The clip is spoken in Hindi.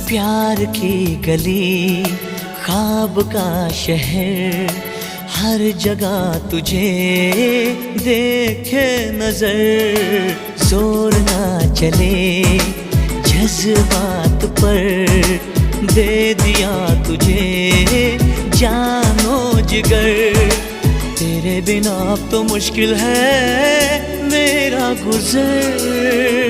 प्यार की गली, ख्वाब का शहर, हर जगह तुझे देखे नजर। जोर ना चले जज्बात पर, दे दिया तुझे जानो जिगर। तेरे बिना अब तो मुश्किल है मेरा गुजर।